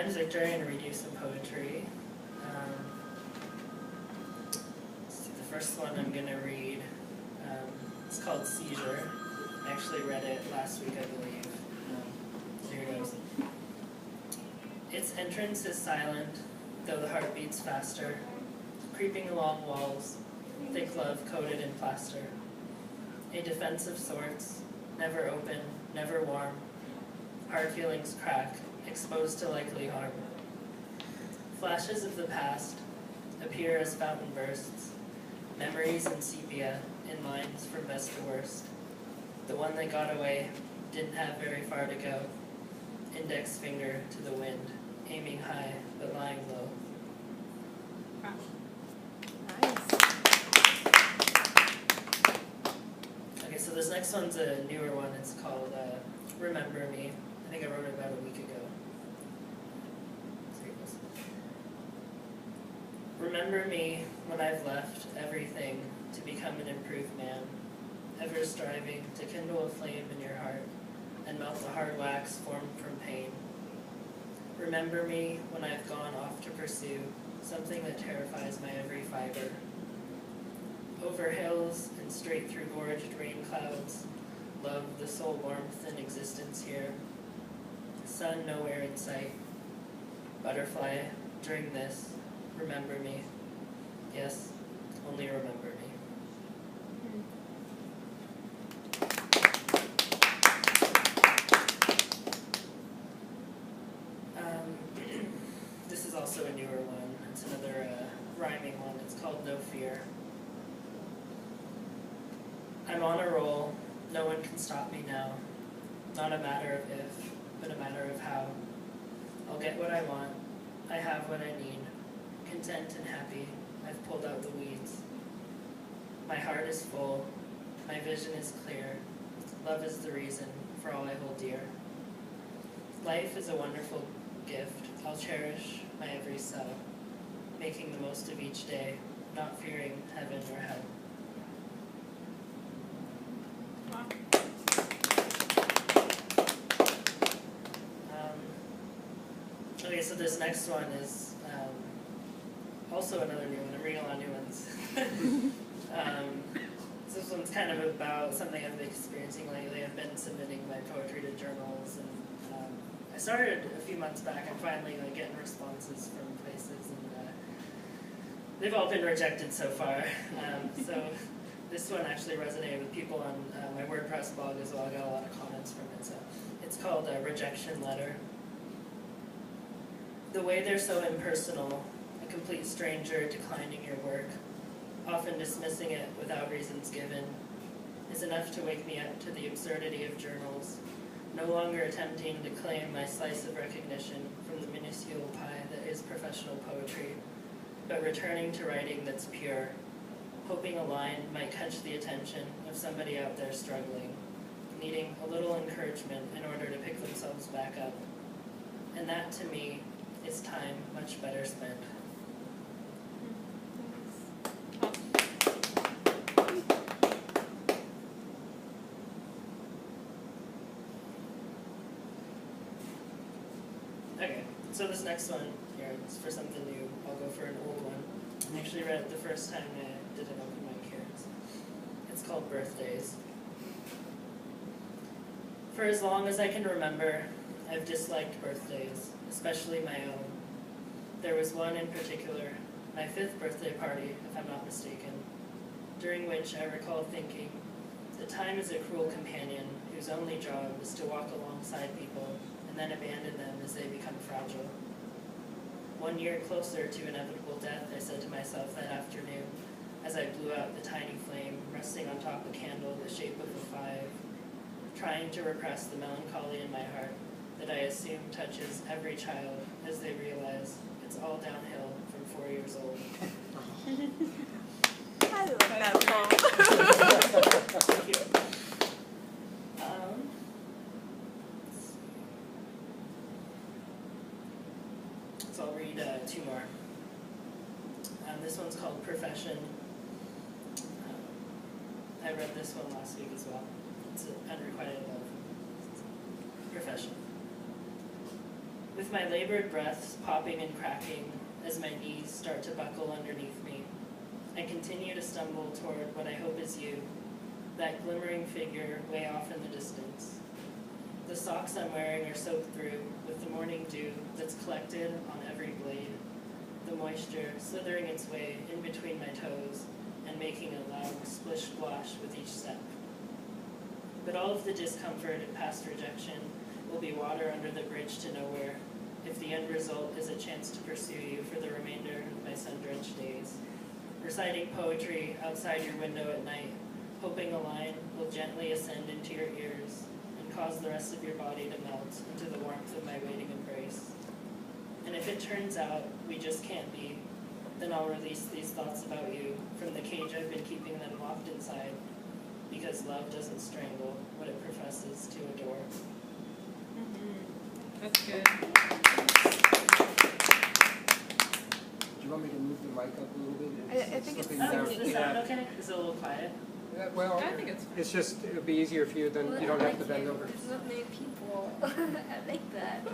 name's Victor. I'm going to read you some poetry. The first one I'm going to read, it's called Seizure. I actually read it last week, I believe. Here it goes. Its entrance is silent, though the heart beats faster, creeping along walls, thick love coated in plaster. A defense of sorts, never open, never warm. Hard feelings crack, exposed to likely harm. Flashes of the past appear as fountain bursts, memories in sepia, in lines from best to worst. The one that got away didn't have very far to go. Index finger to the wind, aiming high but lying low. Okay, so this next one's a newer one. It's called Remember Me. I think I wrote it about a week ago. So here it goes. Remember me when I've left everything to become an improved man, ever striving to kindle a flame in your heart and melt the hard wax formed from pain. Remember me when I've gone off to pursue something that terrifies my every fiber. Over hills and straight through gorged rain clouds, love the sole warmth in existence here. Sun nowhere in sight. Butterfly, during this, remember me. Yes, only remember me. This is also a newer one. It's another rhyming one. It's called No Fear. I'm on a roll. No one can stop me now. Not a matter of if, but a matter of how. I'll get what I want. I have what I need. Content and happy. I've pulled out the weeds. My heart is full. My vision is clear. Love is the reason for all I hold dear. Life is a wonderful gift. I'll cherish my every cell, making the most of each day, not fearing heaven or hell. Okay, so this next one is also another new one. I'm reading a lot of new ones. This one's kind of about something I've been experiencing lately. I've been submitting my poetry to journals, and I started a few months back. I'm finally getting responses from places, and they've all been rejected so far. So this one actually resonated with people on my WordPress blog as well. I got a lot of comments from it. So it's called a Rejection Letter. The way they're so impersonal, a complete stranger declining your work, often dismissing it without reasons given, is enough to wake me up to the absurdity of journals, no longer attempting to claim my slice of recognition from the minuscule pie that is professional poetry, but returning to writing that's pure, hoping a line might catch the attention of somebody out there struggling, needing a little encouragement in order to pick themselves back up. And that, to me, is time much better spent. Okay, so this next one here is for something new. I'll go for an old one. I actually read it the first time I did an open mic here. It's called Birthdays. For as long as I can remember, I've disliked birthdays, especially my own. There was one in particular, my 5th birthday party, if I'm not mistaken, during which I recall thinking that time is a cruel companion whose only job is to walk alongside people and then abandon them as they become fragile. 1 year closer to inevitable death, I said to myself that afternoon, as I blew out the tiny flame resting on top of a candle the shape of a 5, trying to repress the melancholy in my heart that I assume touches every child as they realize it's all downhill from 4 years old. I love that song. Thank you. So I'll read 2 more. This one's called Profession. I read this one last week as well. It's unrequited love. Profession. With my labored breaths popping and cracking as my knees start to buckle underneath me, I continue to stumble toward what I hope is you, that glimmering figure way off in the distance. The socks I'm wearing are soaked through with the morning dew that's collected on every blade, the moisture slithering its way in between my toes and making a loud splish-splash with each step. But all of the discomfort and past rejection will be water under the bridge to nowhere if the end result is a chance to pursue you for the remainder of my sun-drenched days. Reciting poetry outside your window at night, hoping a line will gently ascend into your ears and cause the rest of your body to melt into the warmth of my waiting embrace. And if it turns out we just can't be, then I'll release these thoughts about you from the cage I've been keeping them locked inside, because love doesn't strangle what it professes to adore. That's good. Do you want me to move the mic up a little bit? I think it's slipping Oh, down. is the sound okay? Is it a little quiet? Yeah, well, I think it's fine. it's just, it'll be easier for you, then you don't have to bend over. There's not many people. I like that.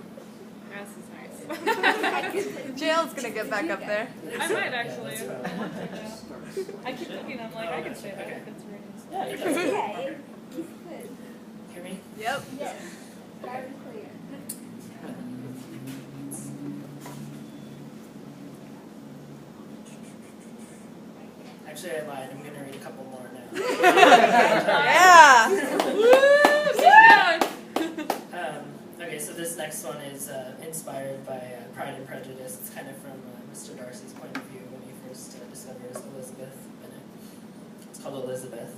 Grass is nice. Jail's gonna get back up there. I might Yeah, actually. that's fine. I keep looking, I'm like, I can stay there if it's raining. Yeah, you're Okay, fine. keep good. Hear me? Yep. Yes, loud and clear. Actually, I lied. I'm going to read a couple more now. Yeah! Okay, so this next one is inspired by Pride and Prejudice. It's kind of from Mr. Darcy's point of view when he first discovers Elizabeth Bennet. It's called Elizabeth.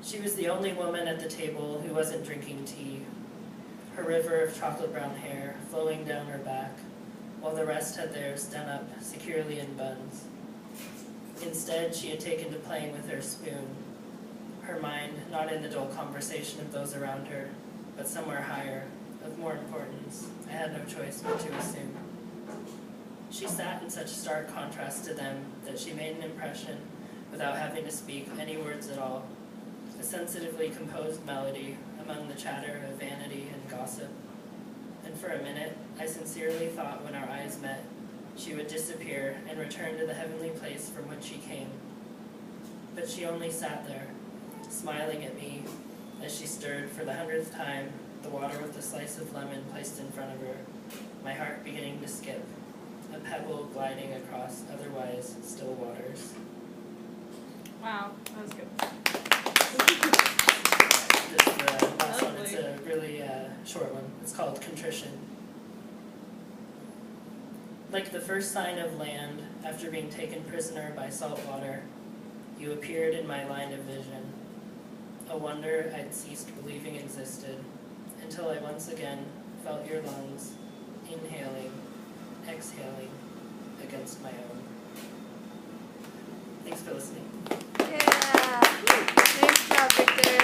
She was the only woman at the table who wasn't drinking tea, her river of chocolate brown hair flowing down her back, while the rest had theirs done up securely in buns. Instead, she had taken to playing with her spoon, her mind not in the dull conversation of those around her, but somewhere higher, of more importance. I had no choice but to assume. She sat in such stark contrast to them that she made an impression without having to speak any words at all, a sensitively composed melody among the chatter of vanity and gossip. And for a minute, I sincerely thought when our eyes met, she would disappear and return to the heavenly place from which she came. But she only sat there, smiling at me as she stirred for the 100th time the water with a slice of lemon placed in front of her, my heart beginning to skip, a pebble gliding across otherwise still waters. Wow, that was good. This is the last one. It's a really short one. It's called Contrition. Like the first sign of land after being taken prisoner by salt water, you appeared in my line of vision, a wonder I'd ceased believing existed, until I once again felt your lungs, inhaling, exhaling, against my own. Thanks for listening. Yeah. Nice job, Victor.